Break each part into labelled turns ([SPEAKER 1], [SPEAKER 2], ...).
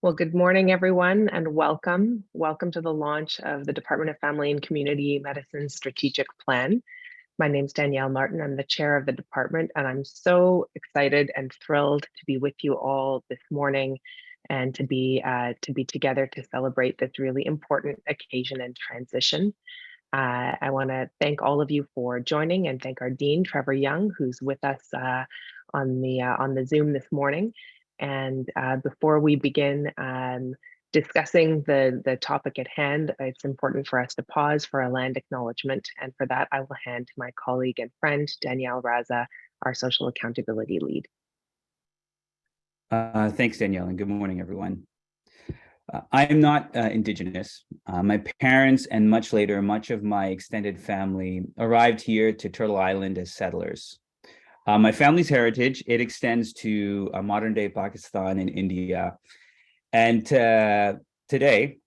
[SPEAKER 1] Well, good morning, everyone, and welcome. Welcome to the launch of the Department of Family and Community Medicine Strategic Plan. My name is Danielle Martin. I'm the chair of the department, and I'm so excited and thrilled to be with you all this morning and to be together to celebrate this really important occasion and transition. I want to thank all of you for joining and thank our Dean, Trevor Young, who's with us on the Zoom this morning. And before we begin discussing the topic at hand, it's important for us to pause for a land acknowledgement. And for that, I will hand to my colleague and friend, Danielle Raza, our social accountability lead.
[SPEAKER 2] Thanks, Danielle, and good morning, everyone. I am not Indigenous. My parents and much later, much of my extended family arrived here to Turtle Island as settlers. My family's heritage, it extends to modern day Pakistan and India. And today,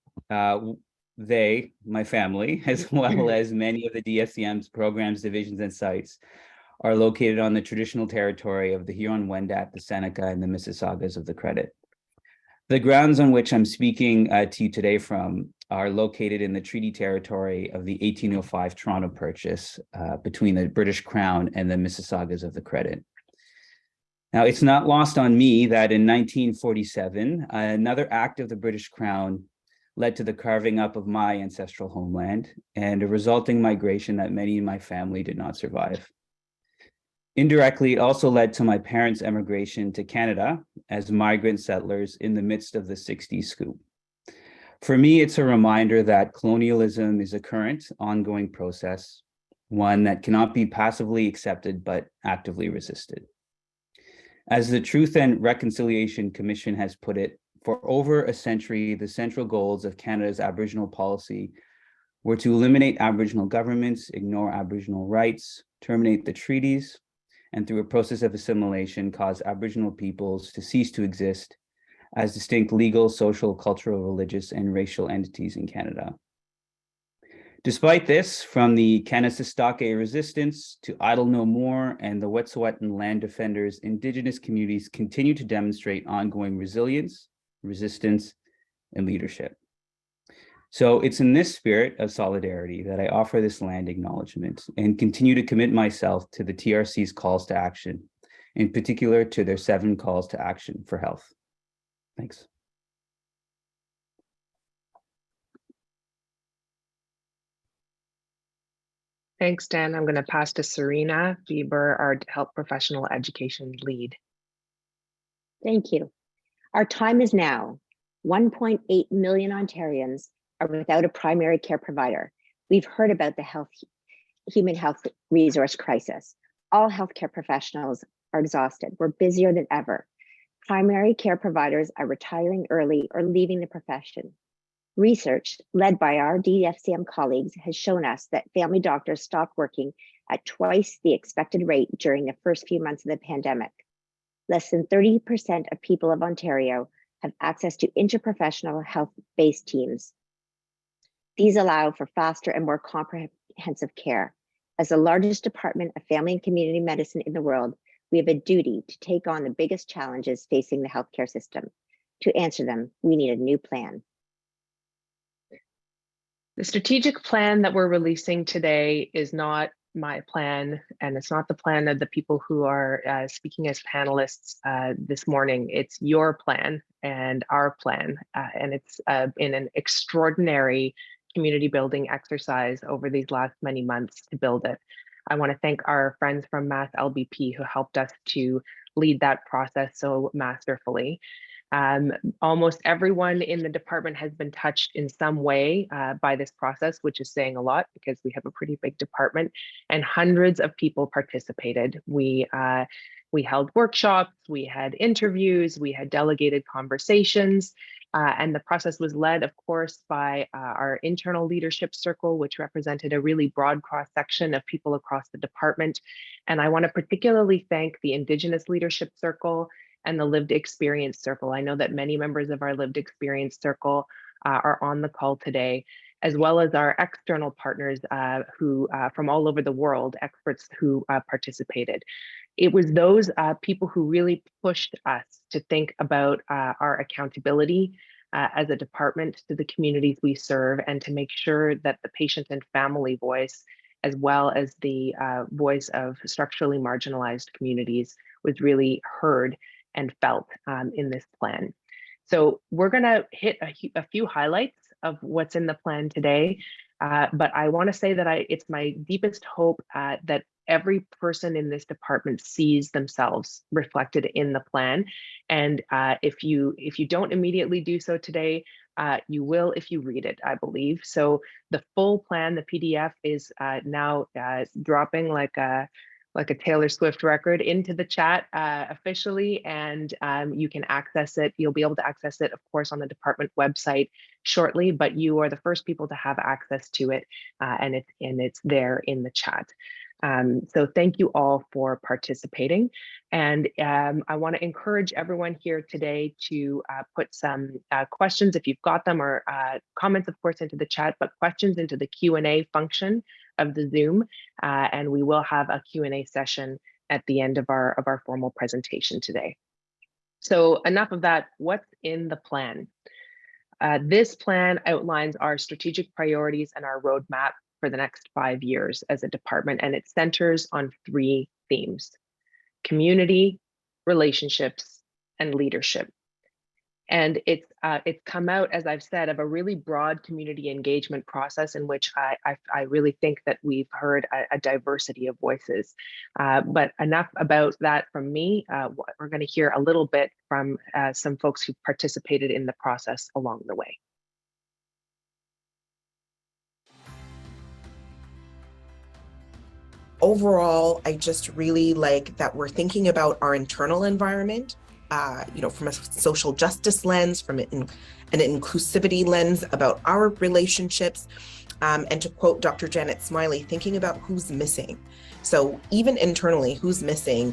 [SPEAKER 2] they, my family, as well as many of the DFCM's programs, divisions, and sites are located on the traditional territory of the Huron-Wendat, the Seneca, and the Mississaugas of the Credit. The grounds on which I'm speaking to you today from are located in the treaty territory of the 1805 Toronto Purchase between the British Crown and the Mississaugas of the Credit. Now, it's not lost on me that in 1947, another act of the British Crown led to the carving up of my ancestral homeland and a resulting migration that many in my family did not survive. Indirectly, it also led to my parents' emigration to Canada as migrant settlers in the midst of the 60s scoop. For me, it's a reminder that colonialism is a current, ongoing process, one that cannot be passively accepted but actively resisted. As the Truth and Reconciliation Commission has put it, for over a century, the central goals of Canada's Aboriginal policy were to eliminate Aboriginal governments, ignore Aboriginal rights, terminate the treaties, and through a process of assimilation, cause Aboriginal peoples to cease to exist as distinct legal, social, cultural, religious, and racial entities in Canada. Despite this, from the Kanesistake resistance to Idle No More and the Wet'suwet'en land defenders, Indigenous communities continue to demonstrate ongoing resilience, resistance, and leadership. So it's in this spirit of solidarity that I offer this land acknowledgement and continue to commit myself to the TRC's calls to action, in particular to their 7 calls to action for health. Thanks.
[SPEAKER 1] Thanks, Dan. I'm going to pass to Serena Bieber, our health professional education lead.
[SPEAKER 3] Thank you. Our time is now. 1.8 million Ontarians are without a primary care provider. We've heard about the human health resource crisis. All healthcare professionals are exhausted. We're busier than ever. Primary care providers are retiring early or leaving the profession. Research led by our DFCM colleagues has shown us that family doctors stopped working at twice the expected rate during the first few months of the pandemic. Less than 30% of people of Ontario have access to interprofessional health-based teams. These allow for faster and more comprehensive care. As the largest department of family and community medicine in the world, we have a duty to take on the biggest challenges facing the healthcare system. To answer them, we need a new plan.
[SPEAKER 1] The strategic plan that we're releasing today is not my plan, and it's not the plan of the people who are speaking as panelists this morning. It's your plan and our plan, and it's in an extraordinary community building exercise over these last many months to build it. I want to thank our friends from Mass LBP who helped us to lead that process so masterfully. Almost everyone in the department has been touched in some way by this process, which is saying a lot because we have a pretty big department, and hundreds of people participated. We held workshops, we had interviews, we had delegated conversations, and the process was led, of course, by our internal leadership circle, which represented a really broad cross-section of people across the department. And I want to particularly thank the Indigenous Leadership Circle and the Lived Experience Circle. I know that many members of our Lived Experience Circle are on the call today, as well as our external partners who from all over the world, experts who participated. It was those people who really pushed us to think about our accountability as a department to the communities we serve, and to make sure that the patient and family voice, as well as the voice of structurally marginalized communities, was really heard and felt in this plan. So we're going to hit a few highlights of what's in the plan today. But I want to say that it's my deepest hope that every person in this department sees themselves reflected in the plan. And if you don't immediately do so today, you will if you read it, I believe. So the full plan, the PDF, is now dropping like a Taylor Swift record into the chat officially, and you can access it. You'll be able to access it, of course, on the department website shortly, but you are the first people to have access to it, and it's there in the chat. So thank you all for participating. And I want to encourage everyone here today to put some questions, if you've got them, or comments, of course, into the chat, but questions into the Q&A function of the Zoom. And we will have a Q&A session at the end of our formal presentation today. So enough of that. What's in the plan? This plan outlines our strategic priorities and our roadmap for the next 5 years as a department, and it centers on 3 themes: community, relationships, and leadership. And it's come out, as I've said, of a really broad community engagement process in which I really think that we've heard a diversity of voices. But enough about that from me. We're going to hear a little bit from some folks who participated in the process along the way.
[SPEAKER 4] Overall, I just really like that we're thinking about our internal environment, from a social justice lens, from an inclusivity lens about our relationships, and to quote Dr. Janet Smiley, thinking about who's missing. So even internally, who's missing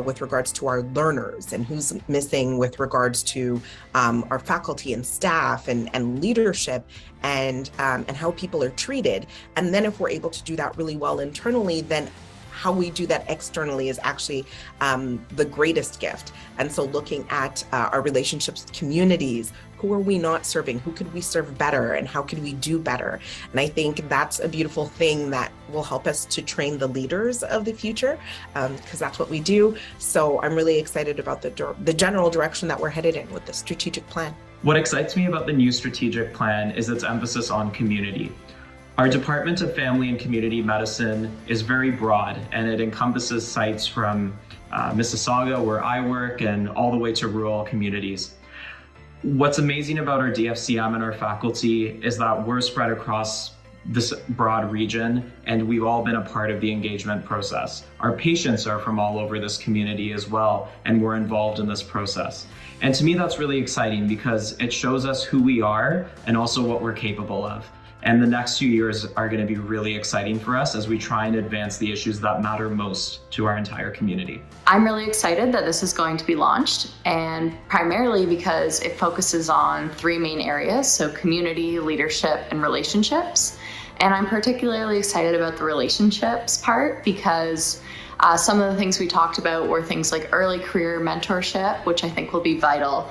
[SPEAKER 4] with regards to our learners, and who's missing with regards to our faculty and staff and leadership, and how people are treated. And then if we're able to do that really well internally, then how we do that externally is actually the greatest gift. And so looking at our relationships with communities, who are we not serving? Who could we serve better? And how could we do better? And I think that's a beautiful thing that will help us to train the leaders of the future, because that's what we do. So I'm really excited about the general direction that we're headed in with the strategic plan.
[SPEAKER 5] What excites me about the new strategic plan is its emphasis on community. Our Department of Family and Community Medicine is very broad, and it encompasses sites from Mississauga, where I work, and all the way to rural communities. What's amazing about our DFCM and our faculty is that we're spread across this broad region, and we've all been a part of the engagement process. Our patients are from all over this community as well, and we're involved in this process. And to me, that's really exciting because it shows us who we are and also what we're capable of. And the next few years are going to be really exciting for us as we try and advance the issues that matter most to our entire community.
[SPEAKER 6] I'm really excited that this is going to be launched, and primarily because it focuses on 3 main areas, so community, leadership, and relationships. And I'm particularly excited about the relationships part because some of the things we talked about were things like early career mentorship, which I think will be vital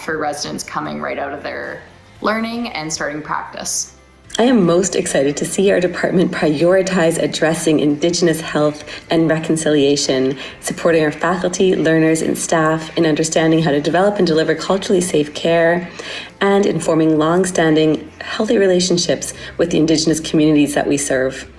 [SPEAKER 6] for residents coming right out of their learning and starting practice.
[SPEAKER 7] I am most excited to see our department prioritize addressing Indigenous health and reconciliation, supporting our faculty, learners, and staff in understanding how to develop and deliver culturally safe care, and in forming long-standing, healthy relationships with the Indigenous communities that we serve.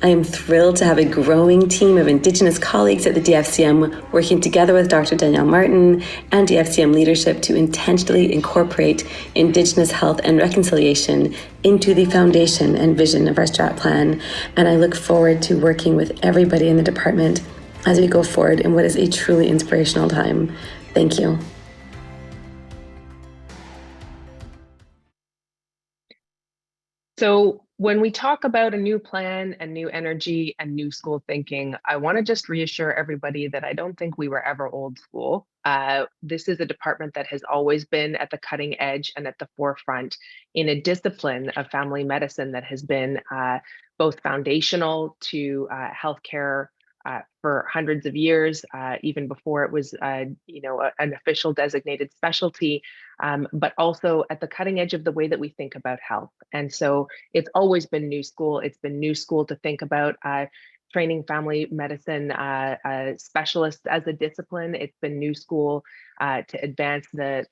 [SPEAKER 7] I am thrilled to have a growing team of Indigenous colleagues at the DFCM working together with Dr. Danielle Martin and DFCM leadership to intentionally incorporate Indigenous health and reconciliation into the foundation and vision of our strat plan. And I look forward to working with everybody in the department as we go forward in what is a truly inspirational time. Thank you.
[SPEAKER 1] So when we talk about a new plan and new energy and new school thinking, I want to just reassure everybody that I don't think we were ever old school. This is a department that has always been at the cutting edge and at the forefront in a discipline of family medicine that has been both foundational to healthcare for hundreds of years, even before it was, an official designated specialty, but also at the cutting edge of the way that we think about health. And so it's always been new school. It's been new school to think about training family medicine specialists as a discipline. It's been new school to advance the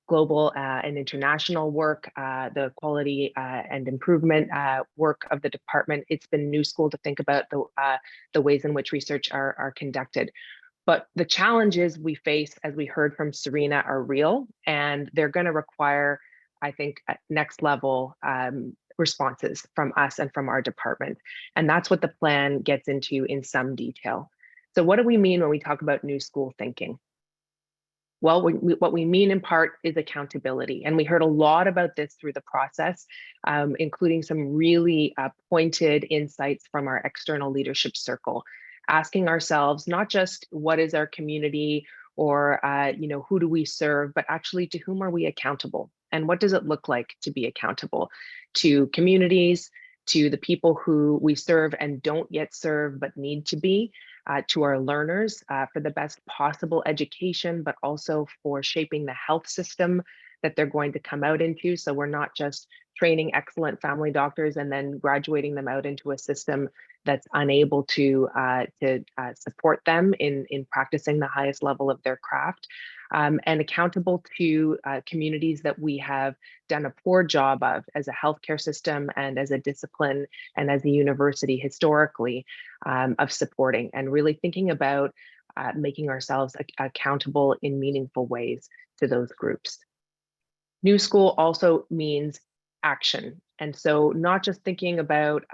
[SPEAKER 1] global and international work, the quality and improvement work of the department. It's been new school to think about the ways in which research are conducted. But the challenges we face, as we heard from Serena, are real, and they're going to require, I think, next level responses from us and from our department. And that's what the plan gets into in some detail. So what do we mean when we talk about new school thinking? Well, what we mean in part is accountability. And we heard a lot about this through the process, including some really pointed insights from our external leadership circle, asking ourselves not just what is our community or who do we serve, but actually to whom are we accountable? And what does it look like to be accountable to communities, to the people who we serve and don't yet serve but need to be, to our learners for the best possible education, but also for shaping the health system that they're going to come out into. So we're not just training excellent family doctors and then graduating them out into a system that's unable to support them in practicing the highest level of their craft, and accountable to communities that we have done a poor job of as a healthcare system and as a discipline and as a university historically of supporting, and really thinking about making ourselves accountable in meaningful ways to those groups. New school also means action. And so not just thinking about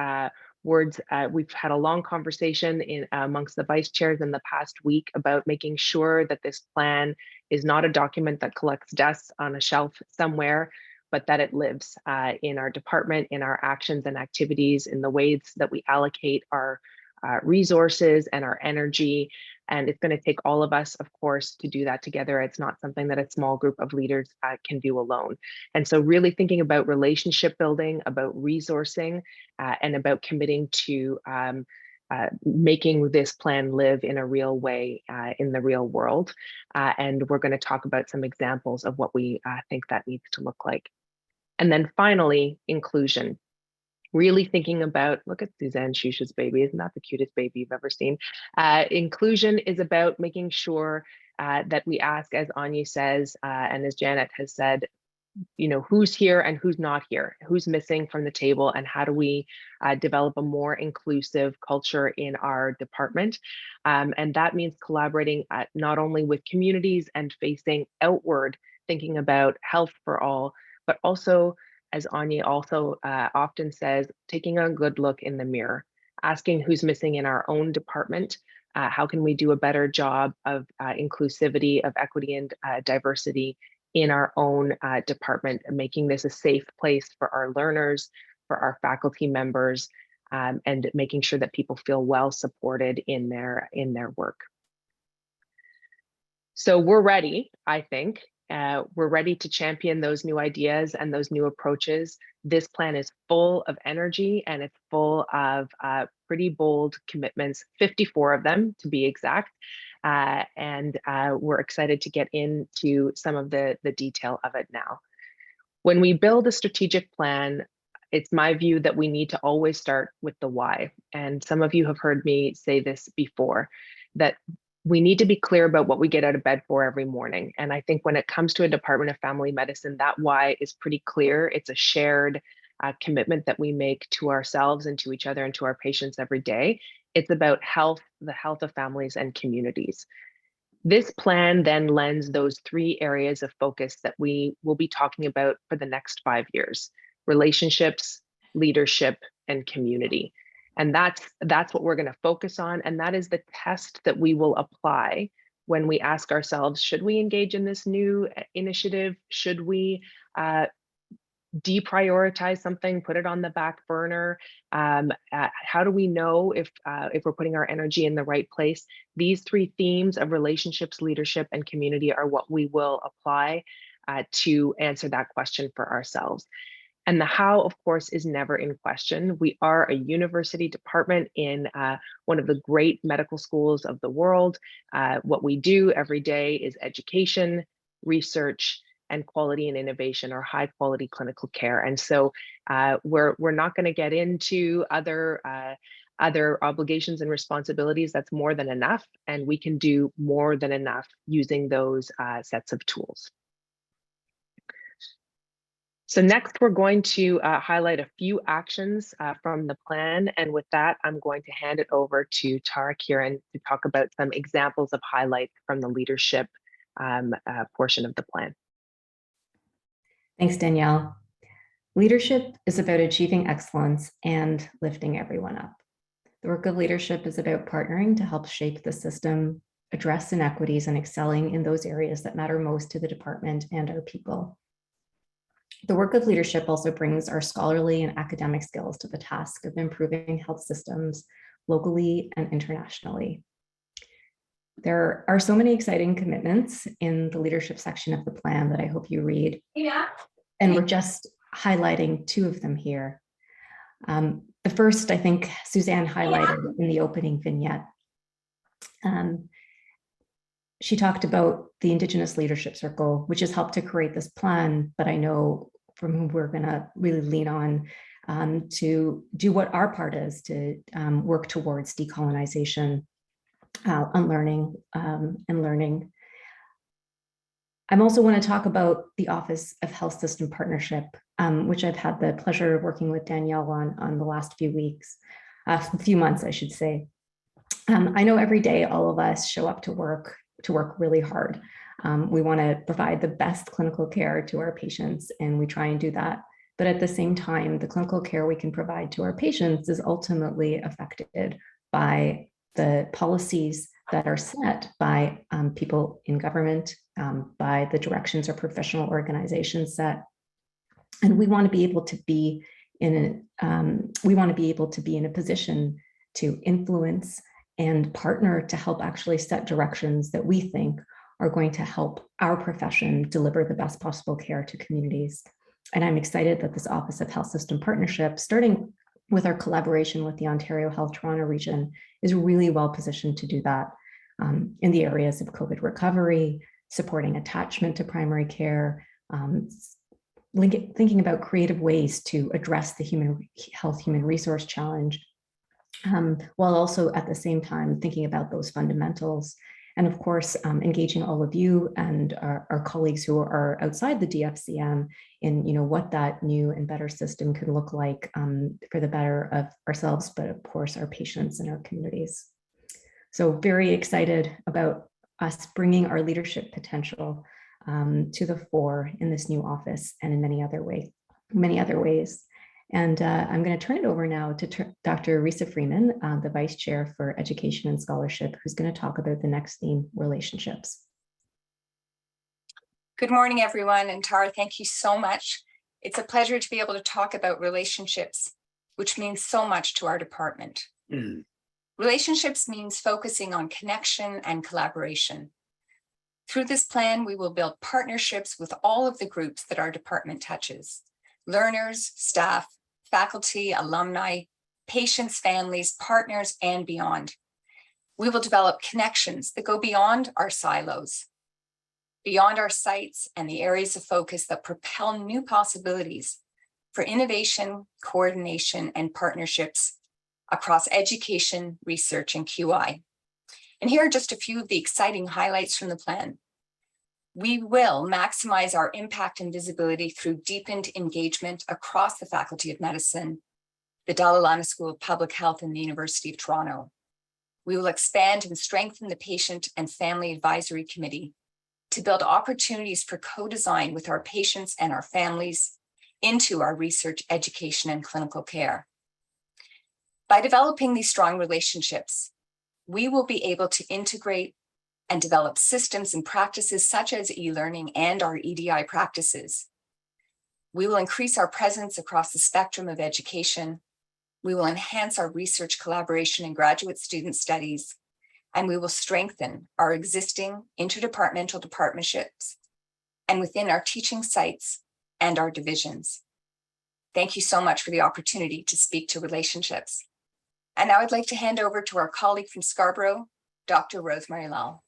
[SPEAKER 1] words, we've had a long conversation amongst the vice chairs in the past week about making sure that this plan is not a document that collects dust on a shelf somewhere, but that it lives in our department, in our actions and activities, in the ways that we allocate our resources and our energy. And it's going to take all of us, of course, to do that together. It's not something that a small group of leaders can do alone. And so really thinking about relationship building, about resourcing, and about committing to making this plan live in a real way in the real world. And we're going to talk about some examples of what we think that needs to look like. And then finally, inclusion. Really thinking about, look at Suzanne Shusha's baby, isn't that the cutest baby you've ever seen? Inclusion is about making sure that we ask, as Anya says, and as Janet has said, who's here and who's not here, who's missing from the table, and how do we develop a more inclusive culture in our department. And that means collaborating not only with communities and facing outward, thinking about health for all, but also, as Anya also often says, taking a good look in the mirror, asking who's missing in our own department, how can we do a better job of inclusivity, of equity and diversity in our own department, and making this a safe place for our learners, for our faculty members, and making sure that people feel well supported in their work. So we're ready, I think. We're ready to champion those new ideas and those new approaches. This plan is full of energy and it's full of pretty bold commitments, 54 of them to be exact. And we're excited to get into some of the detail of it now. When we build a strategic plan, it's my view that we need to always start with the why. And some of you have heard me say this before, that we need to be clear about what we get out of bed for every morning. And I think when it comes to a Department of Family Medicine, that why is pretty clear. It's a shared commitment that we make to ourselves and to each other and to our patients every day. It's about health, the health of families and communities. This plan then lends those three areas of focus that we will be talking about for the next 5 years: relationships, leadership, and community. And that's what we're going to focus on. And that is the test that we will apply when we ask ourselves, should we engage in this new initiative? Should we deprioritize something, put it on the back burner? How do we know if we're putting our energy in the right place? These three themes of relationships, leadership, and community are what we will apply to answer that question for ourselves. And the how, of course, is never in question. We are a university department in one of the great medical schools of the world. What we do every day is education, research, and quality and innovation, or high quality clinical care. And so we're not going to get into other obligations and responsibilities. That's more than enough, and we can do more than enough using those sets of tools. So next, we're going to highlight a few actions from the plan. And with that, I'm going to hand it over to Tara Kieran to talk about some examples of highlights from the leadership portion of the plan.
[SPEAKER 8] Thanks, Danielle. Leadership is about achieving excellence and lifting everyone up. The work of leadership is about partnering to help shape the system, address inequities, and excelling in those areas that matter most to the department and our people. The work of leadership also brings our scholarly and academic skills to the task of improving health systems locally and internationally. There are so many exciting commitments in the leadership section of the plan that I hope you read. Yeah. And we're just highlighting two of them here. The first, I think Suzanne highlighted in the opening vignette. She talked about the Indigenous Leadership Circle, which has helped to create this plan, but I know from whom we're going to really lean on to do what our part is to work towards decolonization, unlearning, and learning. I also want to talk about the Office of Health System Partnership, which I've had the pleasure of working with Danielle on the last few weeks, few months, I should say. I know every day all of us show up to work really hard. We want to provide the best clinical care to our patients, and we try and do that. But at the same time, the clinical care we can provide to our patients is ultimately affected by the policies that are set by people in government, by the directions our professional organizations set. And we want to be able to be in a position to influence and partner to help actually set directions that we think are going to help our profession deliver the best possible care to communities. And I'm excited that this Office of Health System Partnership, starting with our collaboration with the Ontario Health Toronto region, is really well positioned to do that in the areas of COVID recovery, supporting attachment to primary care, thinking about creative ways to address the human resource challenge, while also at the same time thinking about those fundamentals. And of course, engaging all of you and our colleagues who are outside the DFCM in what that new and better system can look like for the better of ourselves, but of course our patients and our communities. So very excited about us bringing our leadership potential to the fore in this new office and in many other ways. And I'm going to turn it over now to Dr. Risa Freeman, the Vice Chair for Education and Scholarship, who's going to talk about the next theme, relationships.
[SPEAKER 9] Good morning, everyone. And Tara, thank you so much. It's a pleasure to be able to talk about relationships, which means so much to our department. Relationships means focusing on connection and collaboration. Through this plan, we will build partnerships with all of the groups that our department touches: learners, staff, faculty, alumni, patients, families, partners, and beyond. We will develop connections that go beyond our silos, beyond our sites and the areas of focus that propel new possibilities for innovation, coordination, and partnerships across education, research, and QI. And here are just a few of the exciting highlights from the plan. We will maximize our impact and visibility through deepened engagement across the Faculty of Medicine, the Dalla Lana School of Public Health, and the University of Toronto. We will expand and strengthen the Patient and Family Advisory Committee to build opportunities for co-design with our patients and our families into our research, education, and clinical care. By developing these strong relationships, we will be able to integrate and develop systems and practices such as e-learning and our EDI practices. We will increase our presence across the spectrum of education. We will enhance our research collaboration and graduate student studies, and we will strengthen our existing interdepartmental partnerships and within our teaching sites and our divisions. Thank you so much for the opportunity to speak to relationships. And now I'd like to hand over to our colleague from Scarborough, Dr. Rosemary Lau.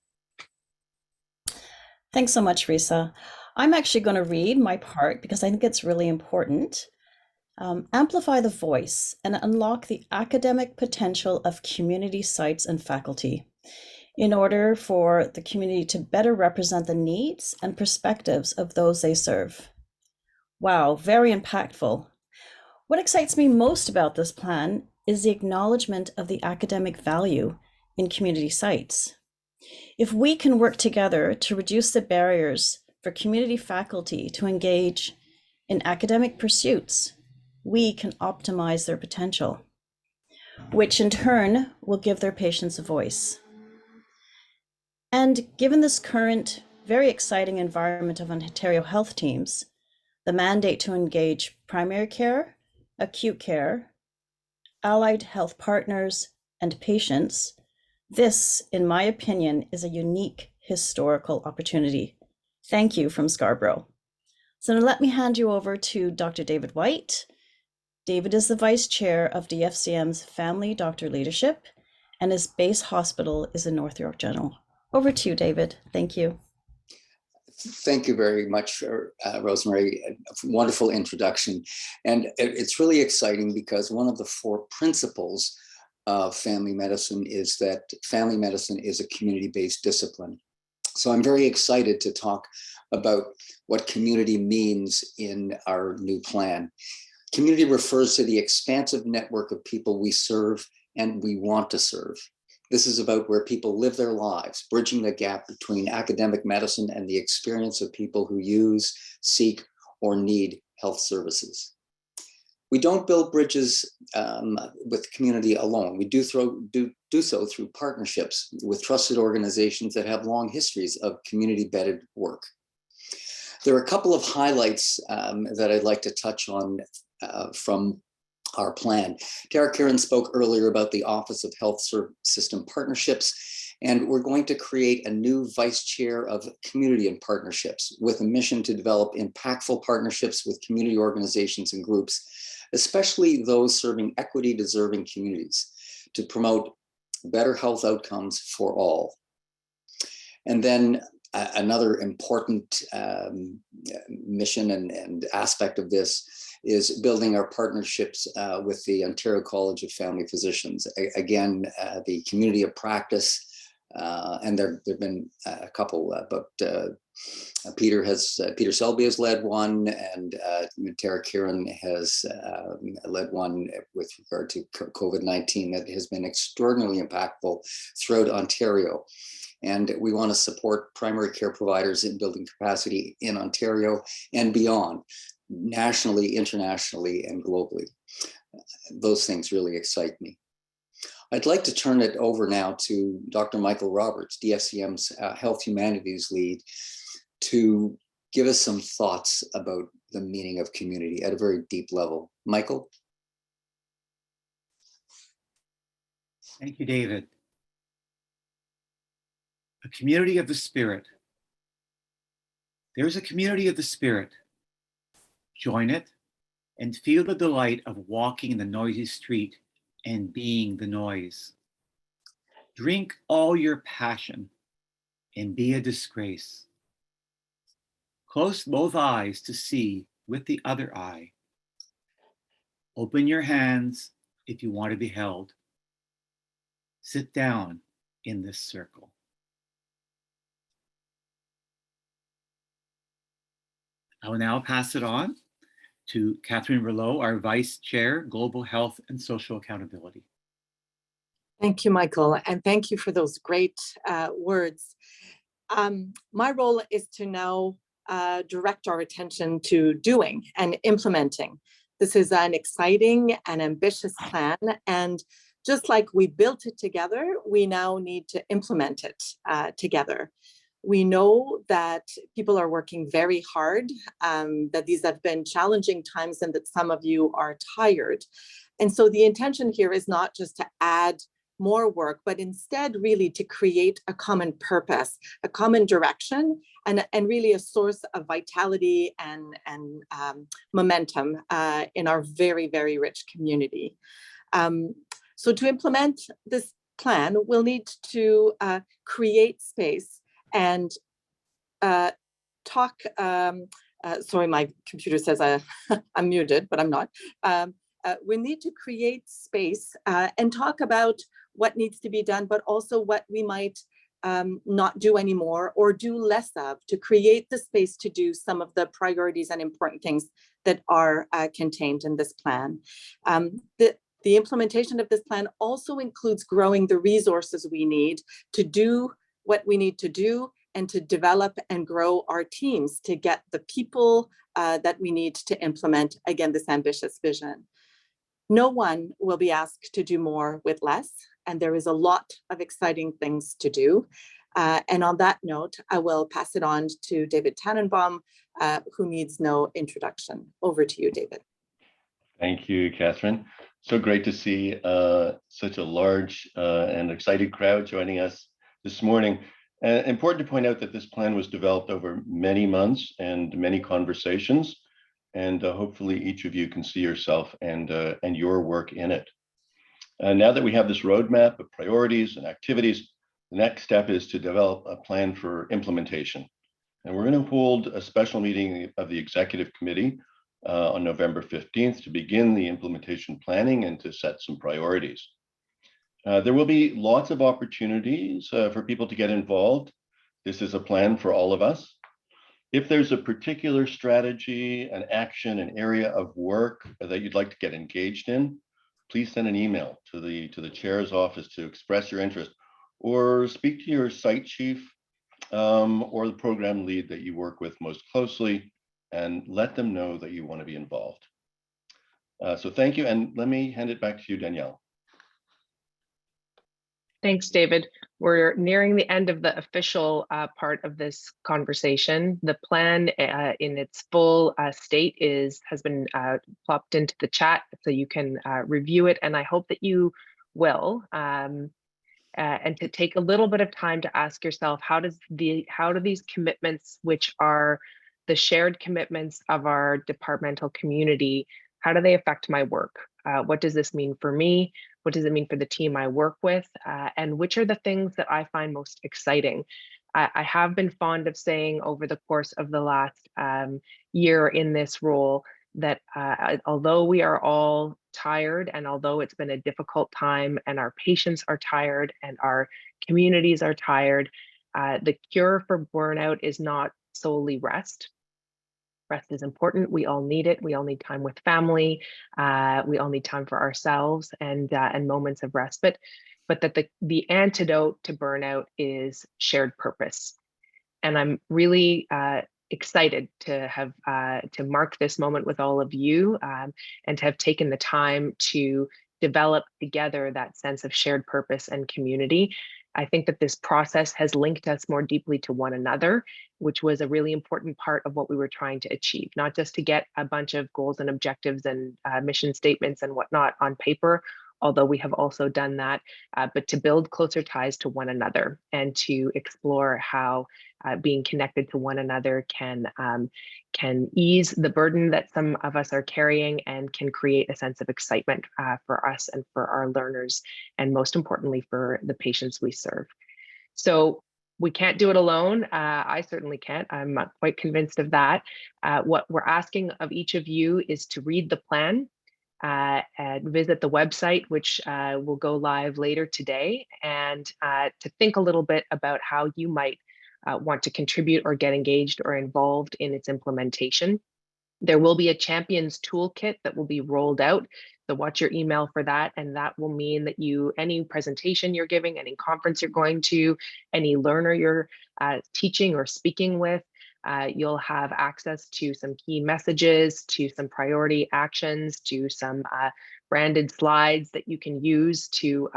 [SPEAKER 10] Thanks so much, Risa. I'm actually going to read my part because I think it's really important. Amplify the voice and unlock the academic potential of community sites and faculty in order for the community to better represent the needs and perspectives of those they serve. Wow, very impactful. What excites me most about this plan is the acknowledgement of the academic value in community sites. If we can work together to reduce the barriers for community faculty to engage in academic pursuits, we can optimize their potential, which in turn will give their patients a voice. And given this current very exciting environment of Ontario health teams, the mandate to engage primary care, acute care, allied health partners, and patients, this, in my opinion, is a unique historical opportunity. Thank you from Scarborough. So now let me hand you over to Dr. David White. David is the Vice Chair of DFCM's Family Doctor Leadership, and his base hospital is in North York General. Over to you, David. Thank you.
[SPEAKER 11] Thank you very much, Rosemary. A wonderful introduction. And it's really exciting because one of the 4 principles of family medicine is that family medicine is a community-based discipline. So I'm very excited to talk about what community means in our new plan. Community refers to the expansive network of people we serve and we want to serve. This is about where people live their lives, bridging the gap between academic medicine and the experience of people who use, seek, or need health services. We don't build bridges with community alone. We do so through partnerships with trusted organizations that have long histories of community-bedded work. There are a couple of highlights that I'd like to touch on from our plan. Tara Karen spoke earlier about the Office of Health System Partnerships, and we're going to create a new vice chair of community and partnerships with a mission to develop impactful partnerships with community organizations and groups, especially those serving equity-deserving communities, to promote better health outcomes for all. And then another important mission and aspect of this is building our partnerships with the Ontario College of Family Physicians. Again, the community of practice, and there've been a couple, but Peter Selby has led one, and Tara Kieran has led one with regard to COVID-19 that has been extraordinarily impactful throughout Ontario. And we want to support primary care providers in building capacity in Ontario and beyond, nationally, internationally, and globally. Those things really excite me. I'd like to turn it over now to Dr. Michael Roberts, DFCM's Health Humanities Lead, to give us some thoughts about the meaning of community at a very deep level. Michael?
[SPEAKER 12] Thank you, David. A community of the spirit. There's a community of the spirit. Join it and feel the delight of walking in the noisy street and being the noise. Drink all your passion and be a disgrace. Close both eyes to see with the other eye. Open your hands if you want to be held. Sit down in this circle. I will now pass it on to Catherine Rouleau, our Vice Chair, Global Health and Social Accountability.
[SPEAKER 13] Thank you, Michael, and thank you for those great words. My role is to now direct our attention to doing and implementing. This is an exciting and ambitious plan, and just like we built it together, we now need to implement it together. We know that people are working very hard, that these have been challenging times and that some of you are tired. And so the intention here is not just to add more work, but instead really to create a common purpose, a common direction, and really a source of vitality and momentum in our very, very rich community. So to implement this plan, we'll need to create space and talk. Sorry, my computer says I'm muted, but I'm not. We need to create space and talk about what needs to be done, but also what we might not do anymore or do less of, to create the space to do some of the priorities and important things that are contained in this plan. The implementation of this plan also includes growing the resources we need to do what we need to do and to develop and grow our teams to get the people that we need to implement, again, this ambitious vision. No one will be asked to do more with less, and there is a lot of exciting things to do. And on that note, I will pass it on to David Tannenbaum, who needs no introduction. Over to you, David.
[SPEAKER 14] Thank you, Catherine. So great to see such a large and excited crowd joining us this morning. Important to point out that this plan was developed over many months and many conversations, and hopefully each of you can see yourself and your work in it. Now that we have this roadmap of priorities and activities, the next step is to develop a plan for implementation. And we're going to hold a special meeting of the Executive Committee on November 15th to begin the implementation planning and to set some priorities. There will be lots of opportunities for people to get involved. This is a plan for all of us. If there's a particular strategy, an action, an area of work that you'd like to get engaged in, please send an email to the chair's office to express your interest, or speak to your site chief or the program lead that you work with most closely, and let them know that you want to be involved. So thank you, and let me hand it back to you, Danielle.
[SPEAKER 1] Thanks, David. We're nearing the end of the official part of this conversation. The plan in its full state has been plopped into the chat, so you can review it, and I hope that you will. And to take a little bit of time to ask yourself, how do these commitments, which are the shared commitments of our departmental community, how do they affect my work? What does this mean for me? What does it mean for the team I work with? And which are the things that I find most exciting? I have been fond of saying over the course of the last year in this role that although we are all tired, and although it's been a difficult time and our patients are tired and our communities are tired, the cure for burnout is not solely rest. Rest is important. We all need it. We all need time with family. We all need time for ourselves and moments of respite. But that the antidote to burnout is shared purpose. And I'm really excited to have to mark this moment with all of you and to have taken the time to develop together that sense of shared purpose and community. I think that this process has linked us more deeply to one another, which was a really important part of what we were trying to achieve, not just to get a bunch of goals and objectives and mission statements and whatnot on paper, although we have also done that, but to build closer ties to one another and to explore how being connected to one another can ease the burden that some of us are carrying and can create a sense of excitement for us and for our learners, and most importantly, for the patients we serve. So we can't do it alone. I certainly can't. I'm quite convinced of that. What we're asking of each of you is to read the plan, and visit the website, which will go live later today, and to think a little bit about how you might want to contribute or get engaged or involved in its implementation. There will be a champions toolkit that will be rolled out, so watch your email for that, and that will mean that any presentation you're giving, any conference you're going to, any learner you're teaching or speaking with, you'll have access to some key messages, to some priority actions, to some branded slides that you can use to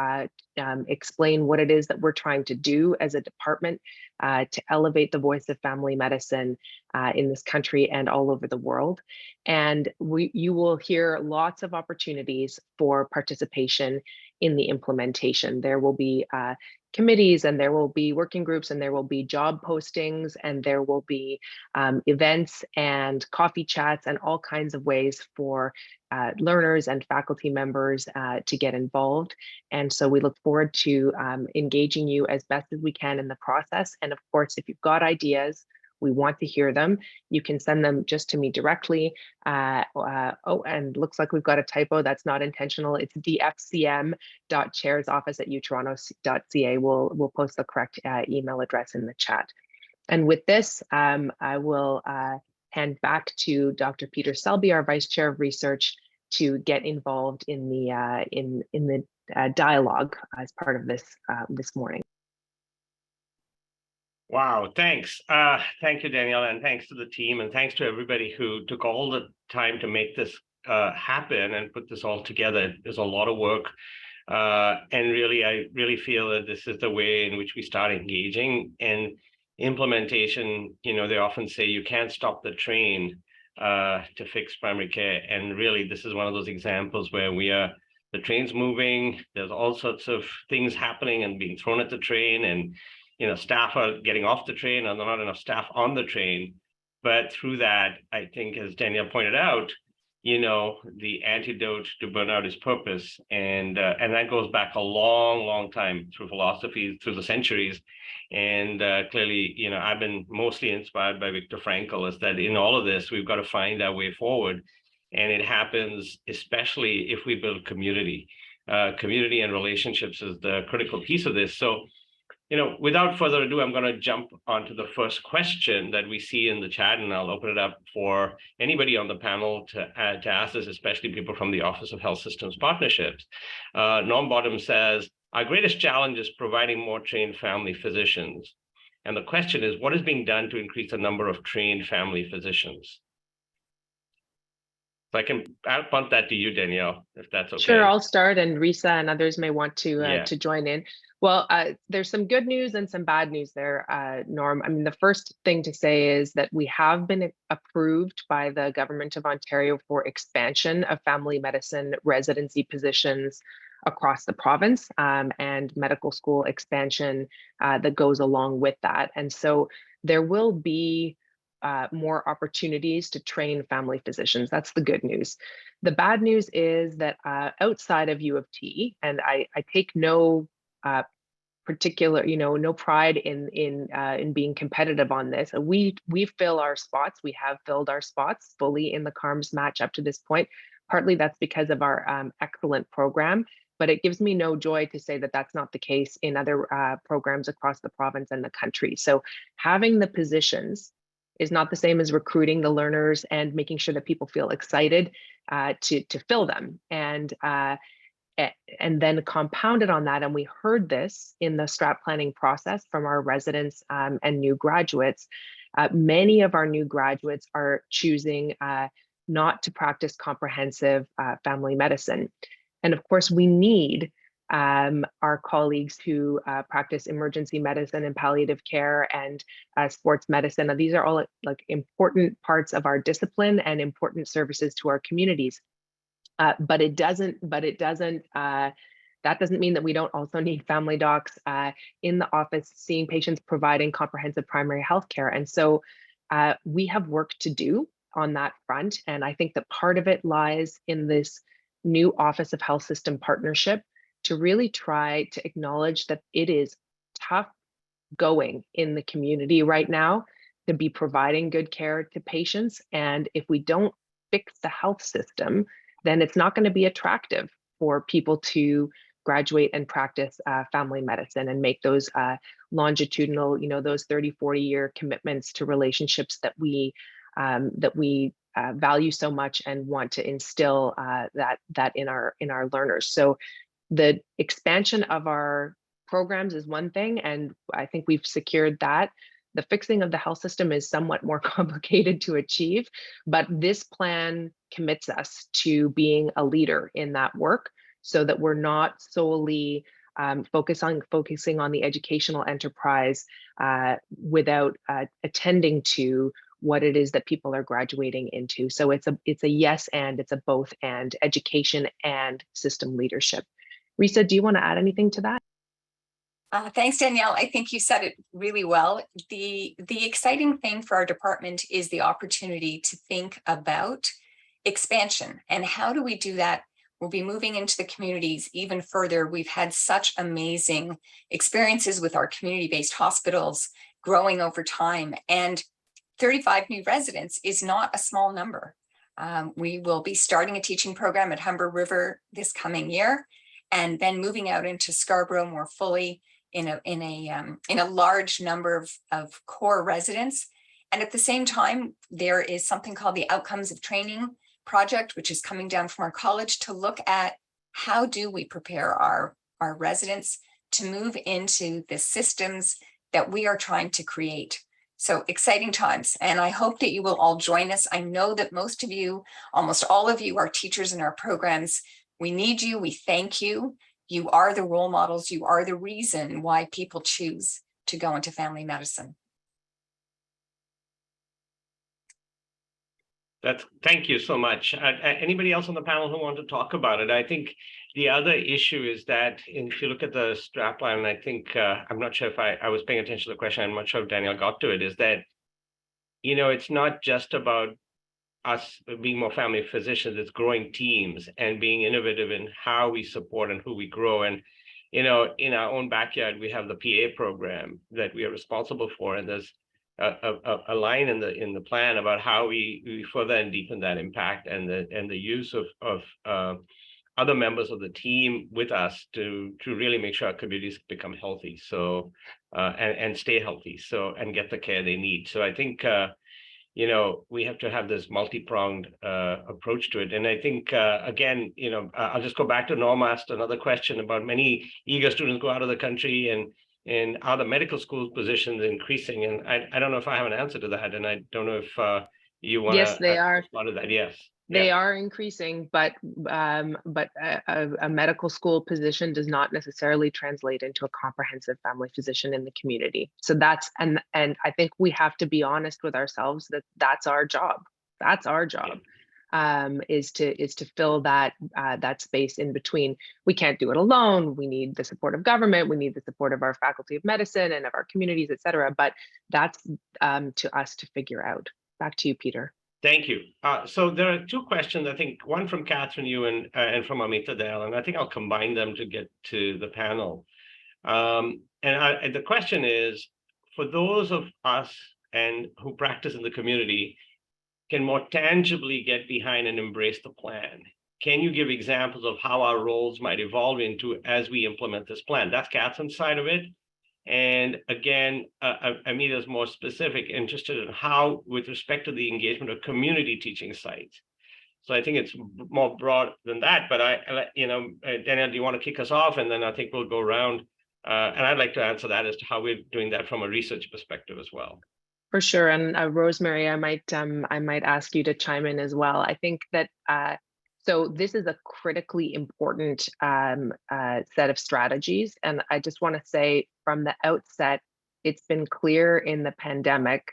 [SPEAKER 1] explain what it is that we're trying to do as a department to elevate the voice of family medicine in this country and all over the world. And you will hear lots of opportunities for participation in the implementation. There will be committees, and there will be working groups, and there will be job postings, and there will be events and coffee chats and all kinds of ways for learners and faculty members to get involved. And so we look forward to engaging you as best as we can in the process. And of course, if you've got ideas, we want to hear them. You can send them just to me directly. Oh, and looks like we've got a typo. That's not intentional. It's dfcm.chairsoffice@utoronto.ca. We'll post the correct email address in the chat. And with this, I will hand back to Dr. Peter Selby, our Vice Chair of Research, to get involved in the dialogue as part of this this morning.
[SPEAKER 15] Wow, thanks. Thank you, Danielle, and thanks to the team, and thanks to everybody who took all the time to make this happen and put this all together. There's a lot of work. And really, I really feel that this is the way in which we start engaging. And implementation, you know, they often say you can't stop the train to fix primary care. And really, this is one of those examples where the train's moving, there's all sorts of things happening and being thrown at the train, and you know, staff are getting off the train and there are not enough staff on the train. But through that, I think, as Danielle pointed out, you know, the antidote to burnout is purpose. And that goes back a long, long time through philosophy, through the centuries. And clearly, you know, I've been mostly inspired by Viktor Frankl, is that in all of this, we've got to find our way forward. And it happens especially if we build community. Community and relationships is the critical piece of this. So, you know, without further ado, I'm going to jump onto the first question that we see in the chat, and I'll open it up for anybody on the panel to ask this, especially people from the Office of Health Systems Partnerships. Norm Bottom says, our greatest challenge is providing more trained family physicians. And the question is, what is being done to increase the number of trained family physicians? So I'll punt that to you, Danielle, if that's okay.
[SPEAKER 1] Sure, I'll start, and Risa and others may want to join in. Well, there's some good news and some bad news there, Norm. I mean, the first thing to say is that we have been approved by the Government of Ontario for expansion of family medicine residency positions across the province, and medical school expansion that goes along with that. And so there will be more opportunities to train family physicians. That's the good news. The bad news is that outside of U of T, and I take no particular, no pride in being competitive on this. We fill our spots. We have filled our spots fully in the CARMS match up to this point. Partly that's because of our excellent program, but it gives me no joy to say that that's not the case in other programs across the province and the country. So having the positions is not the same as recruiting the learners and making sure that people feel excited to fill them. And then compounded on that, and we heard this in the strat planning process from our residents and new graduates, many of our new graduates are choosing not to practice comprehensive family medicine. And of course, we need our colleagues who practice emergency medicine and palliative care and sports medicine. Now, these are all like important parts of our discipline and important services to our communities. But that doesn't mean that we don't also need family docs in the office seeing patients, providing comprehensive primary health care. And so we have work to do on that front. And I think that part of it lies in this new Office of Health System Partnership to really try to acknowledge that it is tough going in the community right now to be providing good care to patients. And if we don't fix the health system, then it's not going to be attractive for people to graduate and practice family medicine and make those longitudinal, those 30, 40-year commitments to relationships that we value so much and want to instill that in our learners. So the expansion of our programs is one thing, and I think we've secured that. The fixing of the health system is somewhat more complicated to achieve, but this plan commits us to being a leader in that work so that we're not solely focusing on the educational enterprise without attending to what it is that people are graduating into. So it's a yes and, it's a both and, education and system leadership. Risa, do you want to add anything to that?
[SPEAKER 9] Thanks, Danielle. I think you said it really well. The exciting thing for our department is the opportunity to think about expansion. And how do we do that? We'll be moving into the communities even further. We've had such amazing experiences with our community-based hospitals growing over time. And 35 new residents is not a small number. We will be starting a teaching program at Humber River this coming year, and then moving out into Scarborough more fully in a large number of core residents. And at the same time, there is something called the Outcomes of Training project, which is coming down from our college to look at how do we prepare our residents to move into the systems that we are trying to create. So exciting times. And I hope that you will all join us. I know that most of you, almost all of you, are teachers in our programs. We need you. We thank you. You are the role models. You are the reason why people choose to go into family medicine.
[SPEAKER 15] Thank you so much. Anybody else on the panel who want to talk about it? I think the other issue is that if you look at the strapline, I think, I'm not sure if I was paying attention to the question, I'm not sure if Danielle got to it, is that, it's not just about us being more family physicians, it's growing teams and being innovative in how we support and who we grow. And, in our own backyard, we have the PA program that we are responsible for. And there's a line in the plan about how we further and deepen that impact and the use of other members of the team with us to really make sure our communities become healthy, so and stay healthy, so and get the care they need. So I think we have to have this multi-pronged approach to it. And I think again, I'll just go back to Norma asked another question about many eager students go out of the country, and are the medical school positions increasing? And I don't know if I have an answer to that, and I don't know if you want to.
[SPEAKER 1] Yes, they are.
[SPEAKER 15] Respond to that. Yes,
[SPEAKER 1] they are increasing, but a medical school position does not necessarily translate into a comprehensive family physician in the community. So that's and I think we have to be honest with ourselves that that's our job. That's our job. Is to fill that space in between. We can't do it alone. We need the support of government. We need the support of our faculty of medicine and of our communities, et cetera. But that's to us to figure out. Back to you, Peter.
[SPEAKER 15] Thank you. So there are two questions, I think, one from Catherine, you and from Amita Dale, and I think I'll combine them to get to the panel. And the question is, for those of us who practice in the community, can more tangibly get behind and embrace the plan. Can you give examples of how our roles might evolve into as we implement this plan? That's Catherine's side of it. And again, Amita's more specific, interested in how, with respect to the engagement of community teaching sites. So I think it's more broad than that, but Danielle, do you want to kick us off? And then I think we'll go around. And I'd like to answer that as to how we're doing that from a research perspective as well.
[SPEAKER 1] For sure, and Rosemary, I might ask you to chime in as well. I think that so this is a critically important set of strategies, and I just want to say from the outset, it's been clear in the pandemic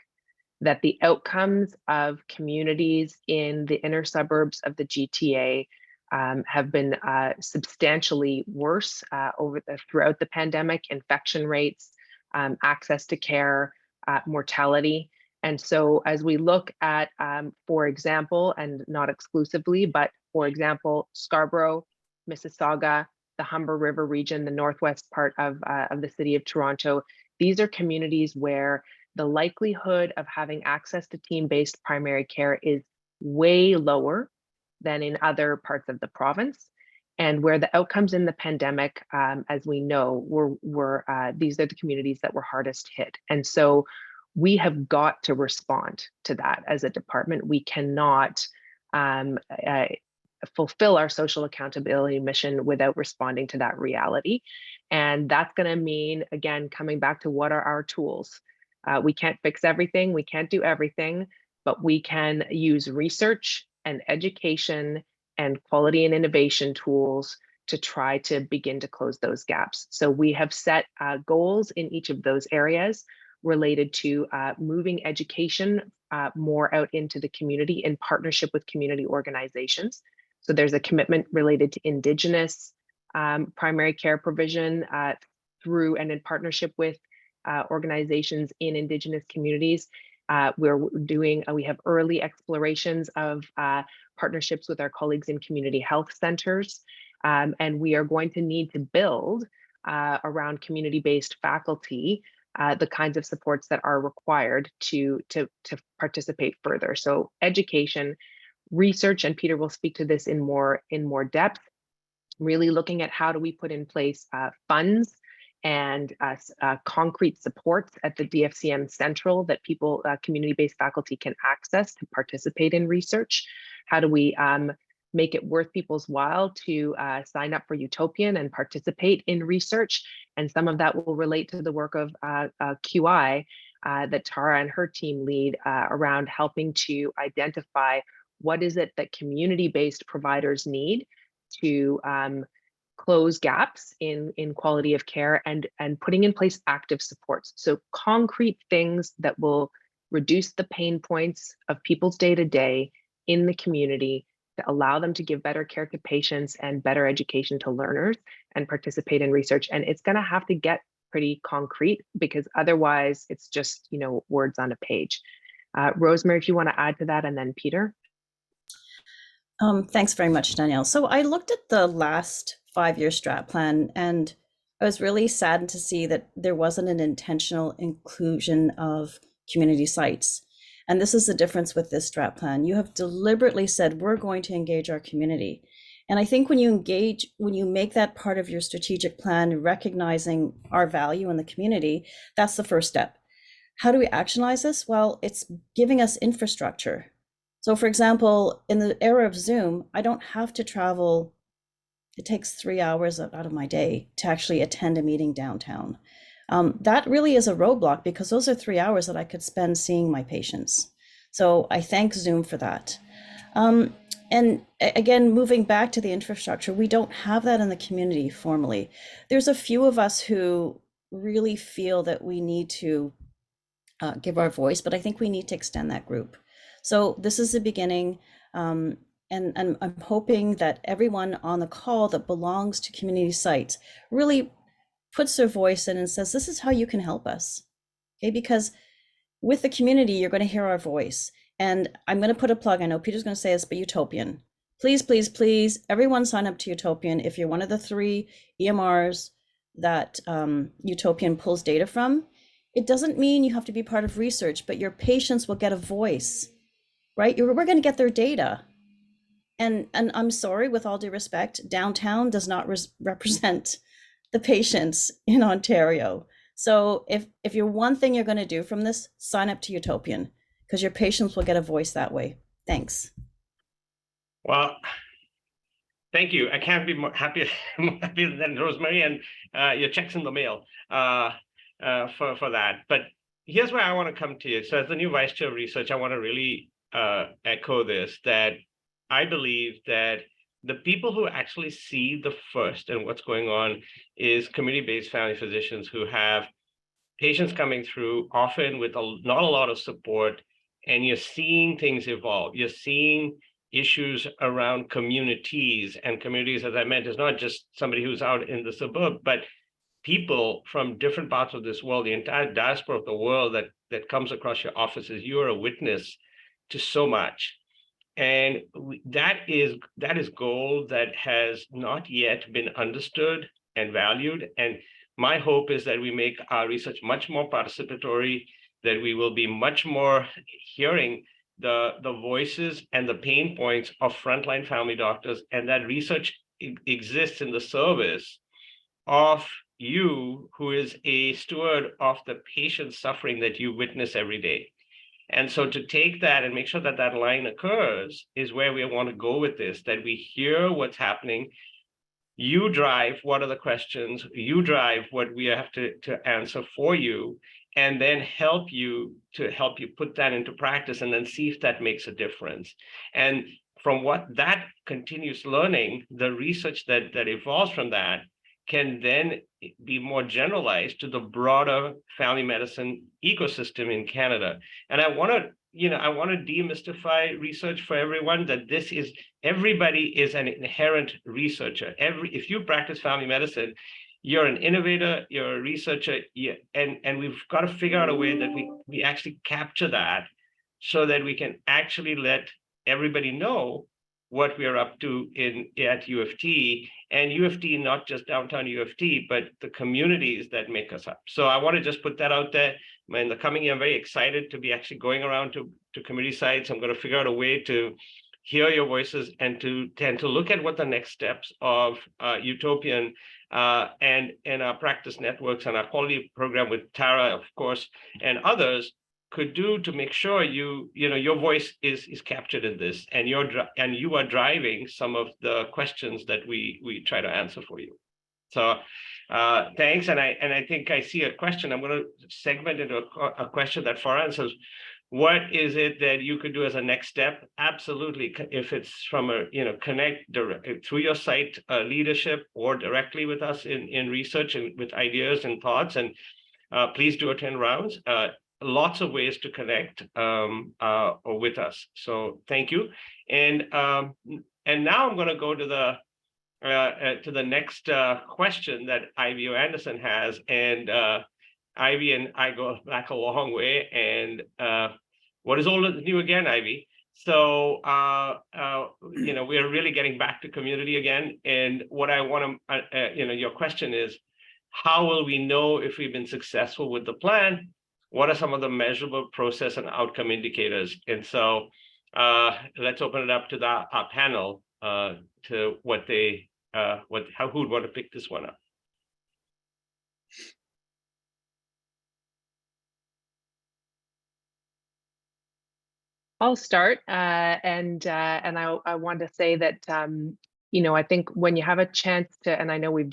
[SPEAKER 1] that the outcomes of communities in the inner suburbs of the GTA have been substantially worse throughout the pandemic. Infection rates, access to care, mortality. And so as we look at, for example, and not exclusively, but for example, Scarborough, Mississauga, the Humber River region, the northwest part of the city of Toronto, these are communities where the likelihood of having access to team-based primary care is way lower than in other parts of the province. And where the outcomes in the pandemic, as we know, were these are the communities that were hardest hit. And so we have got to respond to that as a department. We cannot fulfill our social accountability mission without responding to that reality. And that's going to mean, again, coming back to what are our tools. We can't fix everything, we can't do everything, but we can use research and education and quality and innovation tools to try to begin to close those gaps. So we have set goals in each of those areas related to moving education more out into the community in partnership with community organizations. So there's a commitment related to Indigenous primary care provision through and in partnership with organizations in Indigenous communities. We have early explorations of partnerships with our colleagues in community health centers. And we are going to need to build around community-based faculty the kinds of supports that are required to participate further. So education, research, and Peter will speak to this in more depth, really looking at how do we put in place funds and concrete supports at the DFCM Central that people, community-based faculty can access to participate in research. How do we make it worth people's while to sign up for Utopian and participate in research? And some of that will relate to the work of QI that Tara and her team lead around helping to identify what is it that community-based providers need to close gaps in quality of care and putting in place active supports. So concrete things that will reduce the pain points of people's day-to-day in the community to allow them to give better care to patients and better education to learners and participate in research. And it's going to have to get pretty concrete because otherwise it's just, words on a page. Rosemary, if you want to add to that, and then Peter.
[SPEAKER 10] Thanks very much, Danielle. So I looked at the last 5-year strat plan and I was really saddened to see that there wasn't an intentional inclusion of community sites. And this is the difference with this strat plan. You have deliberately said, we're going to engage our community. And I think when you make that part of your strategic plan, recognizing our value in the community, that's the first step. How do we actionize this? Well, it's giving us infrastructure. So for example, in the era of Zoom, I don't have to travel. It takes 3 hours out of my day to actually attend a meeting downtown. That really is a roadblock because those are 3 hours that I could spend seeing my patients. So I thank Zoom for that. And again, moving back to the infrastructure, we don't have that in the community formally. There's a few of us who really feel that we need to give our voice, but I think we need to extend that group. So this is the beginning. And I'm hoping that everyone on the call that belongs to community sites really puts their voice in and says, this is how you can help us. Okay, because with the community, you're going to hear our voice. And I'm going to put a plug. I know Peter's going to say this, but Utopian. Please, please, please, everyone sign up to Utopian. If you're one of the 3 EMRs that Utopian pulls data from, it doesn't mean you have to be part of research, but your patients will get a voice, right? We're going to get their data. And I'm sorry, with all due respect, downtown does not represent the patients in Ontario. So if you're one thing you're going to do from this, sign up to Utopian because your patients will get a voice that way. Thanks.
[SPEAKER 15] Well, thank you. I can't be more happier than Rosemary, and your check's in the mail for that. But here's where I want to come to you. So as the new Vice Chair of Research, I want to really echo this, that I believe that the people who actually see the first and what's going on is community-based family physicians who have patients coming through, often with not a lot of support, and you're seeing things evolve. You're seeing issues around communities, and communities, as I meant, is not just somebody who's out in the suburb, but people from different parts of this world, the entire diaspora of the world that comes across your offices. You are a witness to so much. And that is gold that has not yet been understood and valued. And my hope is that we make our research much more participatory, that we will be much more hearing the voices and the pain points of frontline family doctors, and that research exists in the service of you, who is a steward of the patient suffering that you witness every day. And so to take that and make sure that that line occurs is where we want to go with this, that we hear what's happening. You drive what are the questions, you drive what we have to answer for you, and then help you put that into practice and then see if that makes a difference. And from what that continuous learning, the research that evolves from that can then be more generalized to the broader family medicine ecosystem in Canada. And I want to demystify research for everyone, that everybody is an inherent researcher. If you practice family medicine, you're an innovator, you're a researcher, and we've got to figure out a way that we actually capture that so that we can actually let everybody know what we are up to at U of T, and U of T, not just downtown U of T, but the communities that make us up. So I want to just put that out there. In the coming year, I'm very excited to be actually going around to community sites. I'm going to figure out a way to hear your voices and to look at what the next steps of Utopian and our practice networks and our quality program with Tara, of course, and others could do to make sure your voice is captured in this, and you are driving some of the questions that we try to answer for you. So thanks, and I think I see a question. I'm going to segment into a question that Farhan says, what is it that you could do as a next step? Absolutely, if it's from connect through your site leadership or directly with us in research and with ideas and thoughts, and please do attend rounds. Lots of ways to connect with us. So thank you. And now I'm going to go to the next question that Ivy Anderson has. And Ivy and I go back a long way. And what is old is new again, Ivy? So we are really getting back to community again. And what I want to, your question is, how will we know if we've been successful with the plan? What are some of the measurable process and outcome indicators? And so let's open it up to our panel to who would want to pick this one up.
[SPEAKER 1] I'll start, and I want to say that I think when you have a chance to, and I know we've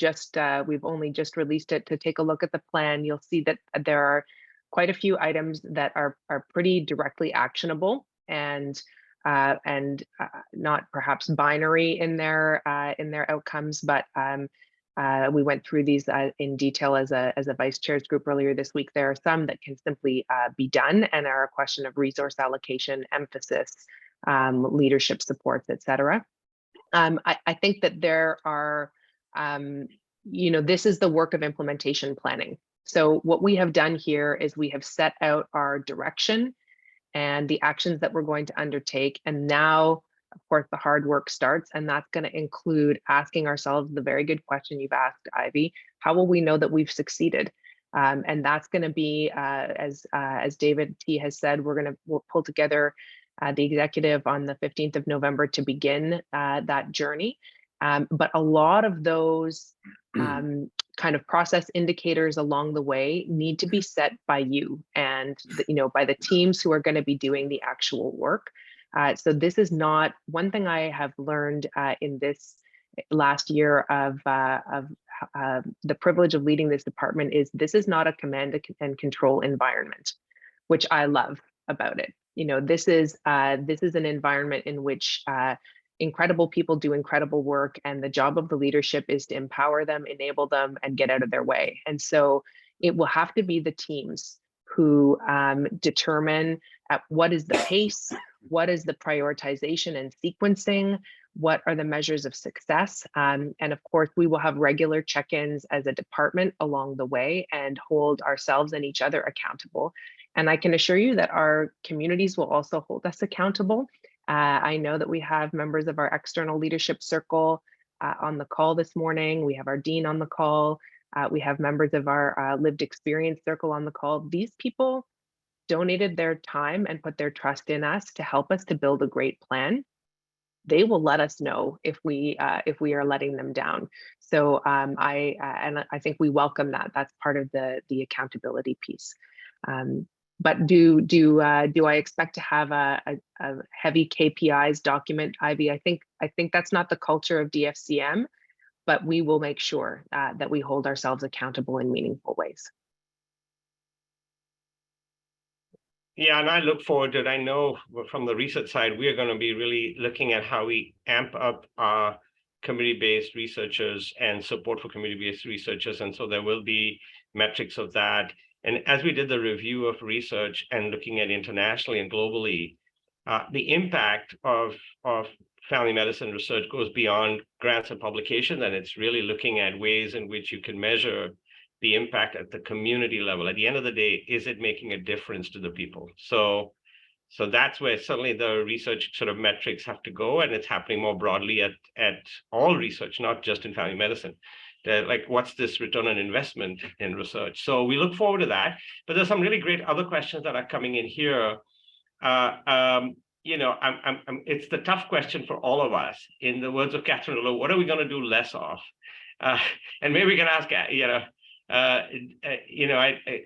[SPEAKER 1] only just released it, to take a look at the plan, you'll see that there are quite a few items that are pretty directly actionable and not perhaps binary in their outcomes, but we went through these in detail as a vice chairs group earlier this week. There are some that can simply be done and are a question of resource allocation, emphasis, leadership supports, etc. I think that there are, this is the work of implementation planning. So what we have done here is we have set out our direction and the actions that we're going to undertake. And now, of course, the hard work starts, and that's going to include asking ourselves the very good question you've asked, Ivy: how will we know that we've succeeded? And that's going to be, as David T has said, we'll pull together the executive on the 15th of November to begin that journey. But a lot of those kind of process indicators along the way need to be set by you and by the teams who are going to be doing the actual work. So this is not one thing I have learned in this last year of the privilege of leading this department is this is not a command and control environment, which I love about it. This is an environment in which incredible people do incredible work, and the job of the leadership is to empower them, enable them, and get out of their way. And so it will have to be the teams who determine what is the pace, what is the prioritization and sequencing, what are the measures of success. And of course, we will have regular check-ins as a department along the way and hold ourselves and each other accountable. And I can assure you that our communities will also hold us accountable. I know that we have members of our external leadership circle on the call this morning. We have our dean on the call. We have members of our lived experience circle on the call. These people donated their time and put their trust in us to help us to build a great plan. They will let us know if we are letting them down. So I think we welcome that. That's part of the accountability piece. But do I expect to have a heavy KPIs document, Ivy? I think that's not the culture of DFCM, but we will make sure that we hold ourselves accountable in meaningful ways.
[SPEAKER 15] Yeah, and I look forward to it. I know from the research side, we are going to be really looking at how we amp up our community-based researchers and support for community-based researchers. And so there will be metrics of that. And as we did the review of research and looking at internationally and globally, the impact of family medicine research goes beyond grants and publications, and it's really looking at ways in which you can measure the impact at the community level. At the end of the day, is it making a difference to the people? So that's where certainly the research sort of metrics have to go, and it's happening more broadly at all research, not just in family medicine. Like, what's this return on investment in research? So we look forward to that. But there's some really great other questions that are coming in here. It's the tough question for all of us. In the words of Catherine Lowe, what are we going to do less of? And maybe we can ask, I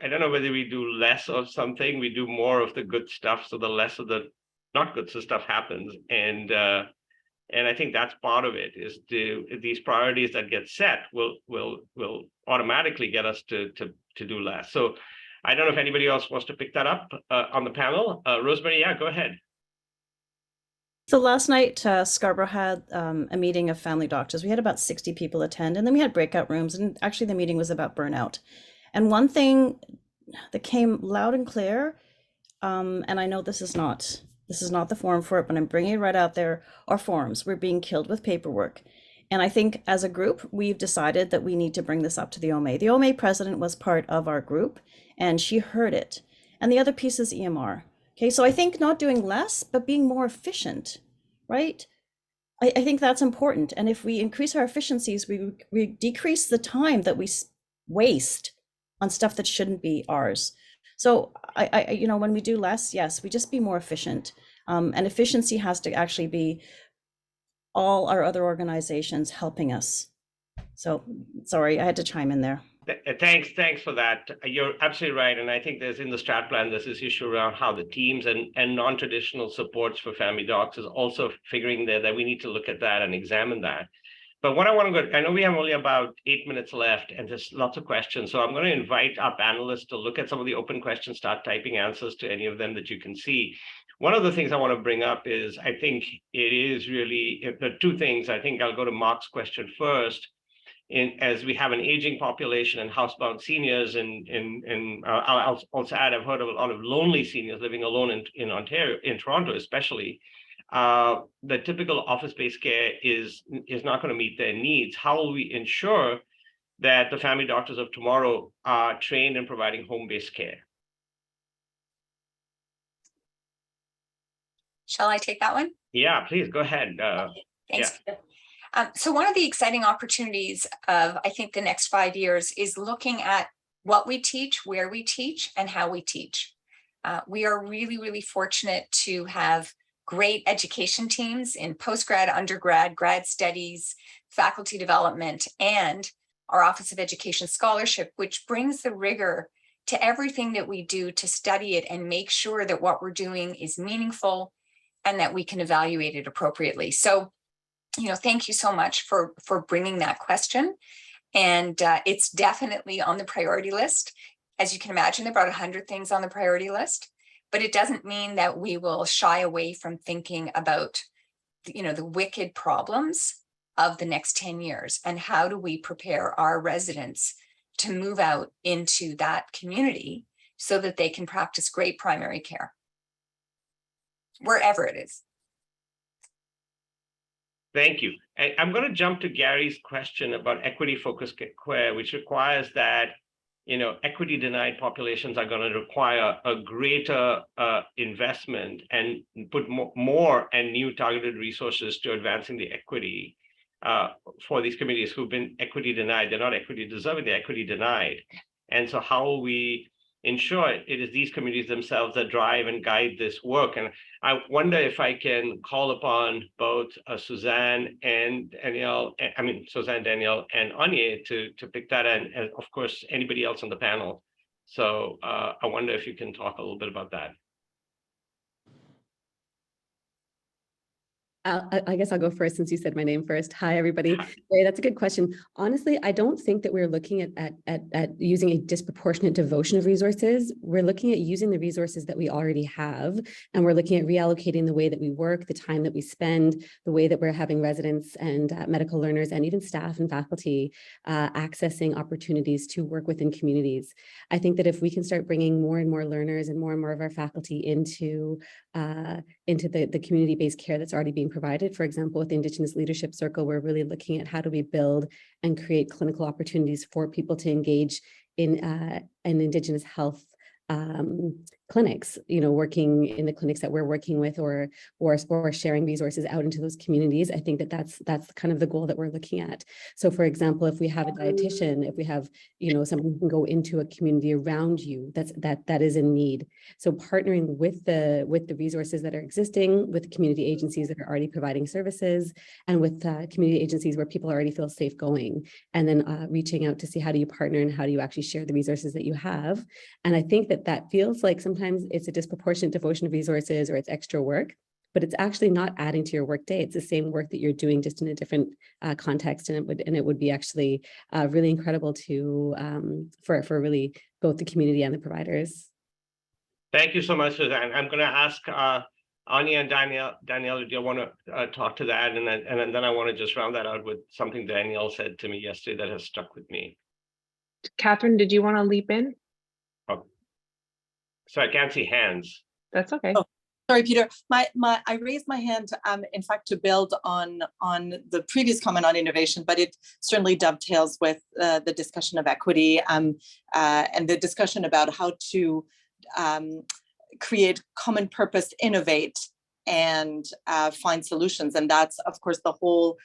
[SPEAKER 15] don't know whether we do less of something, we do more of the good stuff, so the less of the not good stuff happens. And I think that's part of it, is these priorities that get set will automatically get us to do less. So I don't know if anybody else wants to pick that up on the panel. Rosemary, yeah, go ahead.
[SPEAKER 10] So last night, Scarborough had a meeting of family doctors. We had about 60 people attend, and then we had breakout rooms, and actually the meeting was about burnout. And one thing that came loud and clear, and I know this is not the forum for it, but I'm bringing it right out there, our forums. We're being killed with paperwork. And I think as a group, we've decided that we need to bring this up to the OMA. The OMA president was part of our group, and she heard it. And the other piece is EMR. Okay, so I think not doing less, but being more efficient, right? I think that's important. And if we increase our efficiencies, we decrease the time that we waste on stuff that shouldn't be ours. So when we do less, yes, we just be more efficient. And efficiency has to actually be all our other organizations helping us. So sorry, I had to chime in there.
[SPEAKER 15] Thanks for that. You're absolutely right. And I think there's in the strat plan, there's this issue around how the teams and non-traditional supports for family docs is also figuring that we need to look at that and examine that. But what I want to go, I know we have only about 8 minutes left and there's lots of questions. So I'm going to invite our panelists to look at some of the open questions, start typing answers to any of them that you can see. One of the things I want to bring up is, I think it is really, there are two things. I think I'll go to Mark's question first. As we have an aging population and housebound seniors, and I'll also add, I've heard of a lot of lonely seniors living alone in Ontario, in Toronto especially. The typical office-based care is not going to meet their needs. How will we ensure that the family doctors of tomorrow are trained in providing home-based care?
[SPEAKER 9] Shall I take that one?
[SPEAKER 15] Yeah, please go ahead.
[SPEAKER 9] Thanks. Yeah. So one of the exciting opportunities of, I think, the next 5 years is looking at what we teach, where we teach, and how we teach. We are really, really fortunate to have great education teams in postgrad, undergrad, grad studies, faculty development, and our Office of Education Scholarship, which brings the rigor to everything that we do to study it and make sure that what we're doing is meaningful and that we can evaluate it appropriately. So, thank you so much for bringing that question. And it's definitely on the priority list. As you can imagine, there are about 100 things on the priority list, but it doesn't mean that we will shy away from thinking about, the wicked problems of the next 10 years and how do we prepare our residents to move out into that community so that they can practice great primary care, wherever it is.
[SPEAKER 15] Thank you. I'm going to jump to Gary's question about equity-focused care, which requires that, equity denied populations are going to require a greater investment and put more and new targeted resources to advancing the equity for these communities who've been equity denied. They're not equity deserving, they're equity denied. And so how will we ensure it is these communities themselves that drive and guide this work? And I wonder if I can call upon both Suzanne, Danielle, and Anya to pick that, and of course, anybody else on the panel. So I wonder if you can talk a little bit about that.
[SPEAKER 16] I guess I'll go first since you said my name first. Hi, everybody. Hey, that's a good question. Honestly, I don't think that we're looking at using a disproportionate devotion of resources. We're looking at using the resources that we already have, and we're looking at reallocating the way that we work, the time that we spend, the way that we're having residents and medical learners and even staff and faculty accessing opportunities to work within communities. I think that if we can start bringing more and more learners and more of our faculty into the community-based care that's already being provided. For example, with the Indigenous Leadership Circle, we're really looking at how do we build and create clinical opportunities for people to engage in Indigenous health clinics, working in the clinics that we're working with or sharing resources out into those communities. I think that that's kind of the goal that we're looking at. So for example, if we have a dietitian, if we have, someone who can go into a community around you that is in need. So partnering with the resources that are existing, with community agencies that are already providing services, and with community agencies where people already feel safe going, and then reaching out to see how do you partner and how do you actually share the resources that you have. And I think that feels like sometimes it's a disproportionate devotion of resources or it's extra work, but it's actually not adding to your workday. It's the same work that you're doing, just in a different context, and it would be actually really incredible to for really both the community and the providers.
[SPEAKER 15] Thank you so much, Suzanne. I'm going to ask Anya and Danielle, do you want to talk to that? And then I want to just round that out with something Danielle said to me yesterday that has stuck with me.
[SPEAKER 1] Catherine, did you want to leap in?
[SPEAKER 15] Oh. So I can't see hands.
[SPEAKER 1] That's okay.
[SPEAKER 13] Oh, sorry, Peter. I raised my hand, in fact, to build on the previous comment on innovation, but it certainly dovetails with the discussion of equity and the discussion about how to create common purpose, innovate, and find solutions. And that's, of course, the whole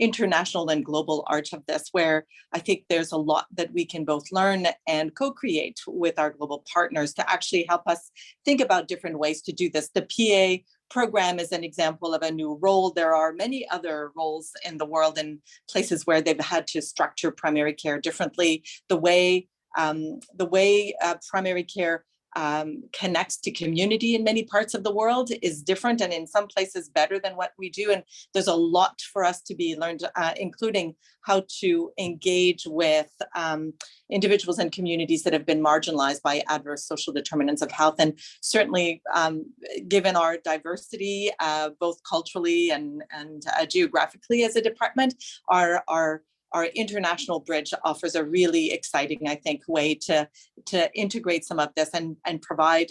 [SPEAKER 13] international and global arch of this, where I think there's a lot that we can both learn and co-create with our global partners to actually help us think about different ways to do this. The PA program is an example of a new role. There are many other roles in the world in places where they've had to structure primary care differently. The way primary care connects to community in many parts of the world is different, and in some places better than what we do. And there's a lot for us to be learned, including how to engage with individuals and communities that have been marginalized by adverse social determinants of health. And certainly, given our diversity, both culturally and geographically as a department, our international bridge offers a really exciting, I think, way to integrate some of this and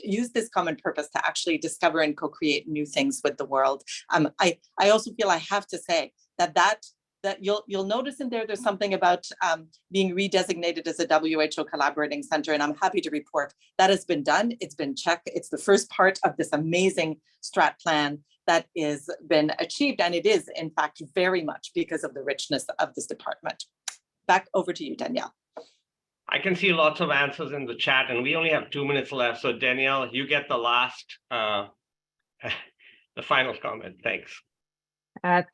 [SPEAKER 13] use this common purpose to actually discover and co-create new things with the world. I also feel I have to say that you'll notice in there's something about being redesignated as a WHO collaborating center, and I'm happy to report that has been done. It's been checked. It's the first part of this amazing strat plan that is been achieved, and it is in fact very much because of the richness of this department. Back over to you, Danielle.
[SPEAKER 15] I can see lots of answers in the chat, and we only have 2 minutes left. So Danielle, you get the last, the final comment. Thanks.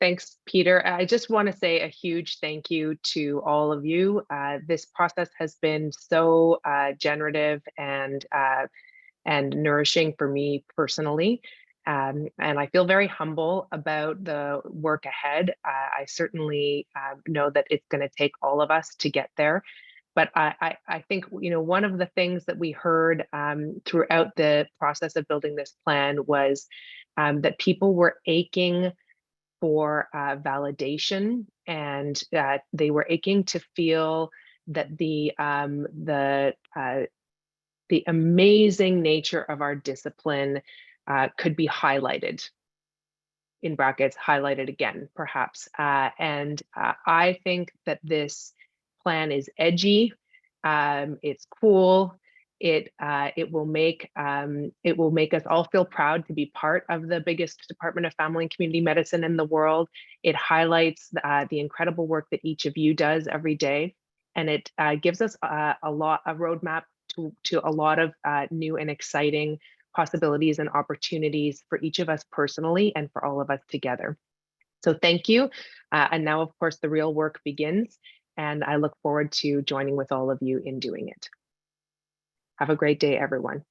[SPEAKER 1] Thanks, Peter. I just want to say a huge thank you to all of you. This process has been so generative and nourishing for me personally. And I feel very humble about the work ahead. I certainly know that it's going to take all of us to get there. But I think, one of the things that we heard throughout the process of building this plan was that people were aching for validation, and that they were aching to feel that the amazing nature of our discipline could be highlighted, in brackets, highlighted again, perhaps. And I think that this plan is edgy, it's cool, it will make us all feel proud to be part of the biggest department of family and community medicine in the world. It highlights the incredible work that each of you does every day, and it gives us a roadmap to a lot of new and exciting possibilities and opportunities for each of us personally and for all of us together. So thank you. And now, of course, the real work begins, and I look forward to joining with all of you in doing it. Have a great day, everyone.